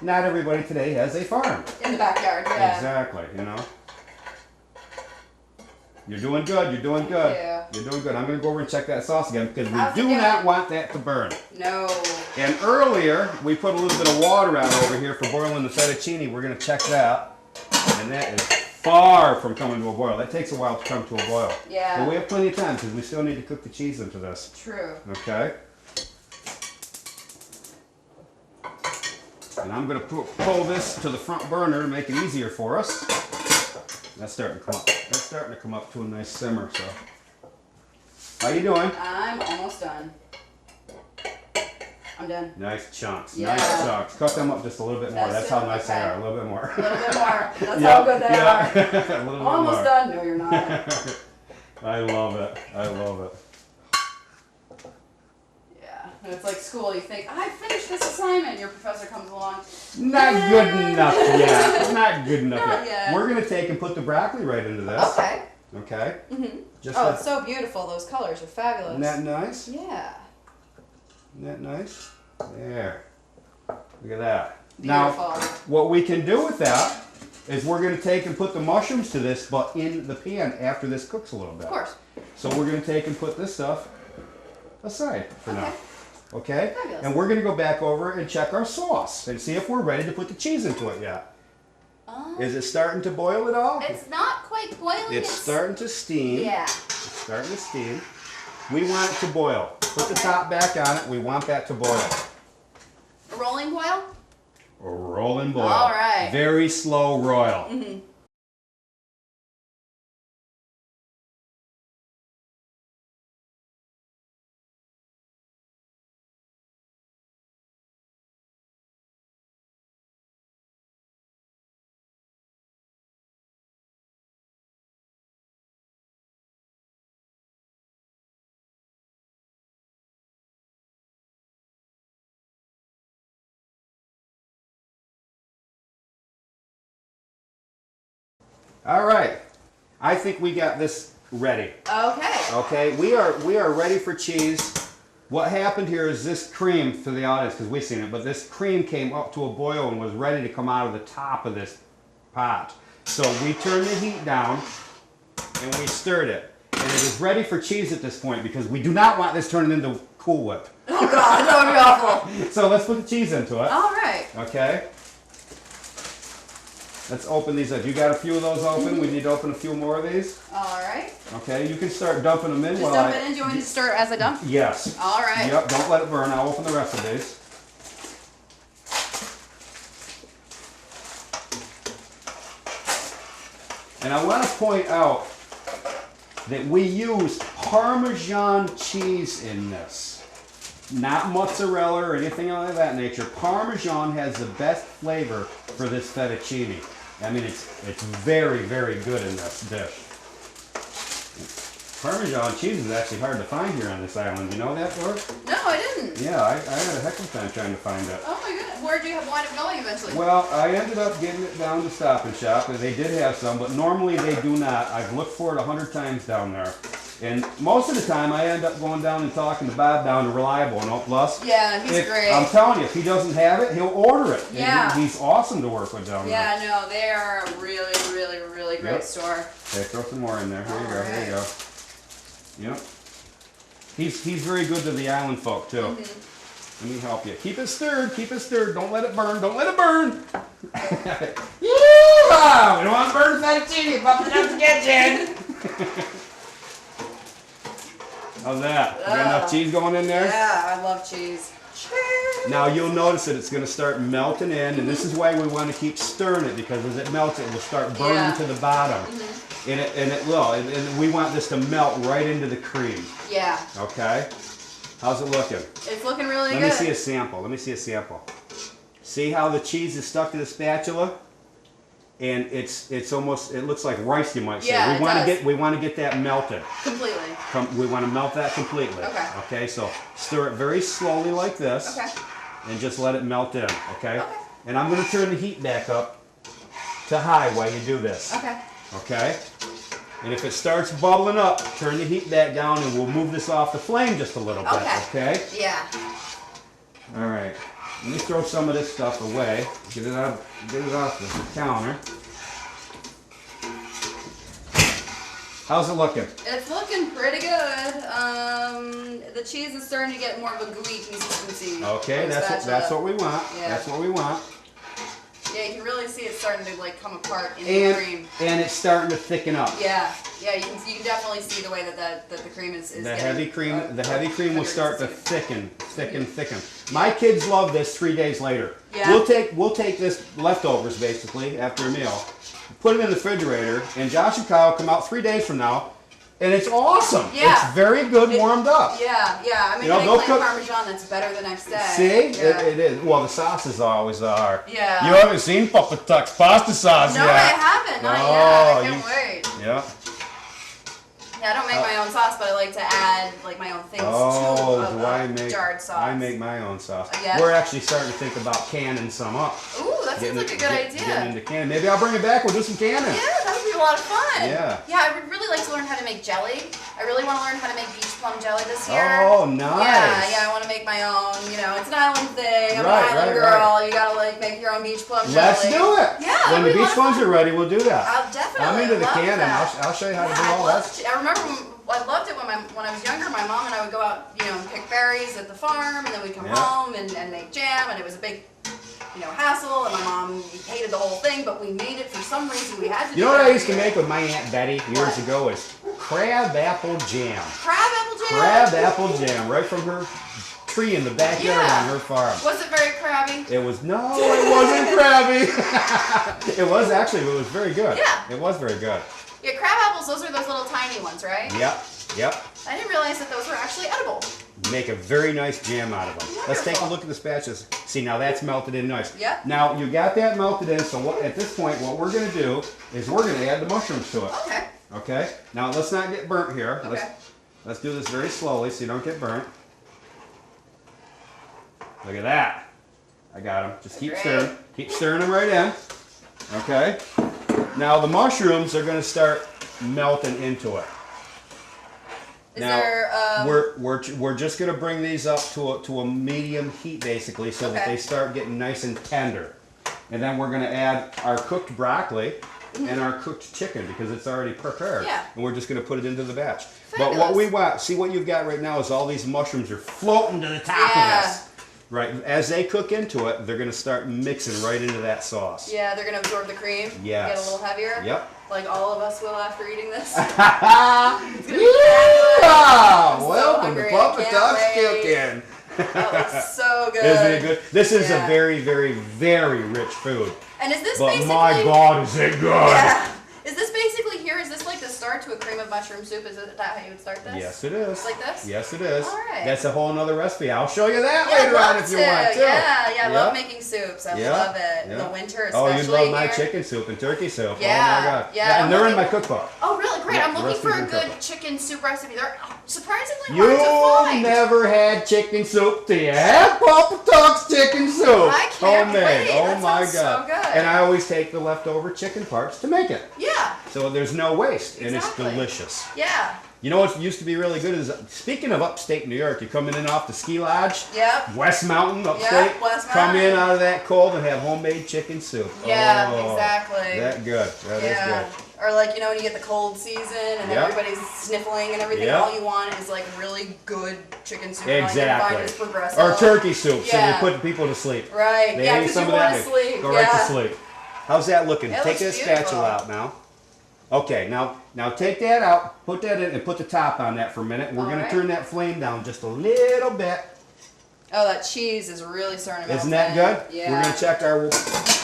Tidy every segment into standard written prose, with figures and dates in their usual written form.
not everybody today has a farm. In the backyard, yeah. Exactly, you know. You're doing good, you're doing good. Yeah. You're doing good. I'm going to go over and check that sauce again because we How's it do doing? not want that to burn. No. And earlier, we put a little bit of water out over here for boiling the fettuccine. We're going to check that. And that is far from coming to a boil. That takes a while to come to a boil. Yeah. But we have plenty of time because we still need to cook the cheese into this. True. Okay. And I'm going to pull this to the front burner to make it easier for us. That's starting to come up. That's starting to come up to a nice simmer. So, how you doing? I'm almost done. I'm done. Nice chunks. Yeah. Nice chunks. Cut them up just a little bit more. That's how nice they are. A little bit more. A little bit more. That's how good they are. A little bit Almost more. done. No, you're not. I love it. I love it. Yeah. And it's like school. You think, I finished this assignment. Your professor comes along. Not good enough yet. Not good enough Not yet. yet. We're going to take and put the broccoli right into this. Okay. Okay. Mm-hmm. Just Oh, like, it's so beautiful. Those colors are fabulous. isn't that nice? Yeah. Isn't that nice? There. Look at that. Beautiful. Now, what we can do with that is we're going to take and put the mushrooms to this, but in the pan after this cooks a little bit. Of course. So we're going to take and put this stuff aside for now. Okay? Fabulous. And we're going to go back over and check our sauce and see if we're ready to put the cheese into it yet. Is it starting to boil at all? It's not quite boiling. It's starting to steam. Yeah. It's starting to steam. We want it to boil. Put the top back on it. We want that to boil. A rolling boil? A rolling boil. All right. Very slow roil. Mm-hmm. All right. I think we got this ready. Okay. Okay, we are ready for cheese. What happened here is this cream, for the audience, because we've seen it, but this cream came up to a boil and was ready to come out of the top of this pot. So we turned the heat down and we stirred it. And it is ready for cheese at this point because we do not want this turning into Cool Whip. Oh God, that would be awful. So let's put the cheese into it. All right. Okay. Let's open these up. You got a few of those open? We need to open a few more of these. All right. Okay, you can start dumping them in Just while dump it in. Do you want me to stir as I dump? Yes. All right. Yep, don't let it burn. I'll open the rest of these. And I want to point out that we use Parmesan cheese in this. Not mozzarella or anything of that nature. Parmesan has the best flavor for this fettuccine. I mean, it's very, very good in this dish. Parmesan cheese is actually hard to find here on this island. You know that, Dor? No, I didn't. Yeah, I had a heck of a time trying to find it. Oh my goodness. Where did you wind up going eventually? Well, I ended up getting it down to Stop and Shop, and they did have some, but normally they do not. I've looked for it 100 times down there. And most of the time, I end up going down and talking to Bob down to Reliable and Oak Plus. Yeah, he's great. I'm telling you, if he doesn't have it, he'll order it. Yeah. And he's awesome to work with down there. Yeah, no, they are a really, really, really great store. Okay, throw some more in there. Here you go. All Here you right. go. Yep. He's very good to the island folk too. Mm-hmm. Let me help you. Keep it stirred. Keep it stirred. Don't let it burn. Don't let it burn. Yeah! We don't want to burn fettuccine. Bump it up the kitchen. How's that? You got enough cheese going in there? Yeah, I love cheese. Now you'll notice that it's going to start melting in, and this is why we want to keep stirring it, because as it melts, it will start burning to the bottom. And it will. And we want this to melt right into the cream. Yeah. Okay? How's it looking? It's looking really good. Let me see a sample. Let me see a sample. See how the cheese is stuck to the spatula? And it's almost, it looks like rice, you might say. Yeah, we want to get that melted. Completely. We want to melt that completely. Okay. Okay, so stir it very slowly like this. Okay. And just let it melt in, okay? Okay. And I'm going to turn the heat back up to high while you do this. Okay. Okay? And if it starts bubbling up, turn the heat back down and we'll move this off the flame just a little bit, okay? Yeah. All right. Let me throw some of this stuff away. Get it off the counter. How's it looking? It's looking pretty good. The cheese is starting to get more of a gooey consistency. Okay, that's what we want. Yeah. That's what we want. Yeah, you can really see it starting to like come apart in the cream. And it's starting to thicken up. Yeah, you can definitely see the way that the cream is the heavy cream will start to thicken. My kids love this 3 days later. Yeah. We'll take this leftovers basically after a meal, put it in the refrigerator, and Josh and Kyle come out 3 days from now, and it's awesome. Yeah. It's very good warmed up. Yeah. I mean, they'll like cook Parmesan that's better the next day. See? Yeah. It is. Well, the sauces always are. Yeah. You haven't seen PapaTucks pasta sauce No, yet. I haven't. Not yet. I can't wait. Yeah. Yeah, I don't make my own sauce, but I like to add like my own things to jarred sauce. I make my own sauce. Yeah. We're actually starting to think about canning some up. Ooh, that seems like a good idea. Getting into canning. Maybe I'll bring it back. We'll do some canning. Yeah, that would be a lot of fun. Yeah. Yeah, I would really like to learn how to make jelly. I really want to learn how to make beach plum jelly this year. Oh, nice. Yeah, I want to make my own. You know, it's an island thing. I'm Right, an island right, girl. right. You gotta like make your own beach plum jelly. Let's do it. Yeah. When the beach plums are ready, we'll do that. I'll definitely. I'm into the canning. That. I'll show you how to do all that. I remember I loved it when I was younger. My mom and I would go out, you know, and pick berries at the farm, and then we'd come home and make jam, and it was a big, you know, hassle. And my mom hated the whole thing, but we made it for some reason. We had to. You know what I used to make with my Aunt Betty years ago is crab apple jam. Crab apple jam. Crab apple jam, right from her tree in the backyard on her farm. Was it very crabby? It wasn't crabby. It was very good. Yeah. It was very good. Yeah, crab apples, those are those little tiny ones, right? Yep. I didn't realize that those were actually edible. Make a very nice jam out of them. Wonderful. Let's take a look at the spatulas. See, now that's melted in nice. Yep. Now, you got that melted in, so at this point, what we're going to do is we're going to add the mushrooms to it. Okay. Okay? Now, let's not get burnt here. Okay. Let's do this very slowly so you don't get burnt. Look at that. I got them. Just keep stirring. Keep stirring them right in. Okay? Now the mushrooms are going to start melting into it. We're just going to bring these up to a medium heat basically so that they start getting nice and tender. And then we're going to add our cooked broccoli and our cooked chicken because it's already prepared. Yeah. And we're just going to put it into the batch. Fabulous. But what we want, see what you've got right now is all these mushrooms are floating to the top of this. Right, as they cook into it, they're going to start mixing right into that sauce. Yeah, they're going to absorb the cream. Yes. Get a little heavier. Yep. Like all of us will after eating this. Welcome to PapaTucks Cooking. That looks so good. Isn't it good? This is a very, very, very rich food. And is this but basically... my God, is it good? Yeah. Is this basically here? Is this like the start to a cream of mushroom soup? Is that how you would start this? Yes, it is. Like this? Yes, it is. All right. That's a whole nother recipe. I'll show you that later on if you want to. Yeah, I love making soups. I love it. In the winter, especially. Oh, you love my chicken soup and turkey soup. Yeah. Oh my God. Yeah. And they're in my cookbook. Oh, really? Great. Yeah, I'm looking for a good cookbook. chicken soup recipe. They're surprisingly hard to find. You've never had chicken soup till you have PapaTucks chicken soup. I can't Homemade. wait. Oh That my sounds God. so good. And I always take the leftover chicken parts to make it. Yeah. So there's no waste, and it's Exactly. delicious. Yeah. You know what used to be really good is, speaking of upstate New York, you're coming in off the ski lodge, Yep. West Mountain, upstate, Yep, West come in Mountain. out of that cold and have homemade chicken soup. Yeah, Oh, exactly. That good. That is good. Or like, you know, when you get the cold season and Yep. everybody's sniffling and everything, Yep. all you want is like really good chicken soup. And all you can Exactly. find is Progresso. Or turkey soup, so Yeah. you put people to sleep. Right. They Yeah, need because some you of want that. to sleep. Go right to sleep. How's that looking? It Take looks that beautiful. spatula out now. Okay, now take that out, put that in, and put the top on that for a minute. We're going to turn that flame down just a little bit. Oh, that cheese is really starting to melt. Isn't that good? Yeah. We're going to check our...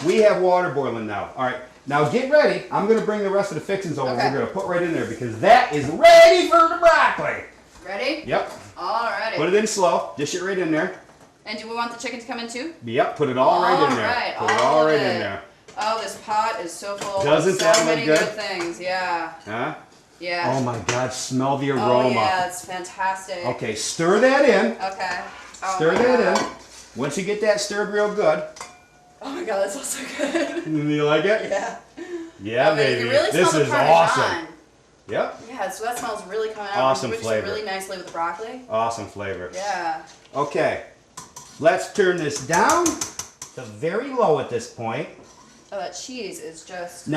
We have water boiling now. All right, now get ready. I'm going to bring the rest of the fixings over. Okay. We're going to put right in there because that is ready for the broccoli. Ready? Yep. Alrighty. Put it in slow. Dish it right in there. And do we want the chicken to come in too? Yep, put it all right in there. Alright, Put it all all right of in it. there. Oh, this pot is so full Doesn't of that so look many good? good things. Yeah. Huh? Yeah. Oh my God, smell the Oh, aroma. yeah, it's fantastic. Okay, stir that in. Okay. Oh Stir my that God. in. Once you get that stirred real good. Oh my God, that smells so good. You like it? Yeah. Yeah, I mean, baby. you can really This smell is the Parmesan. awesome. Yep. Yeah, so that smells really coming out. Awesome Mixed flavor. really nicely with the broccoli. Awesome flavor. Yeah. Okay. Let's turn this down to very low at this point. Oh, that cheese is just. Now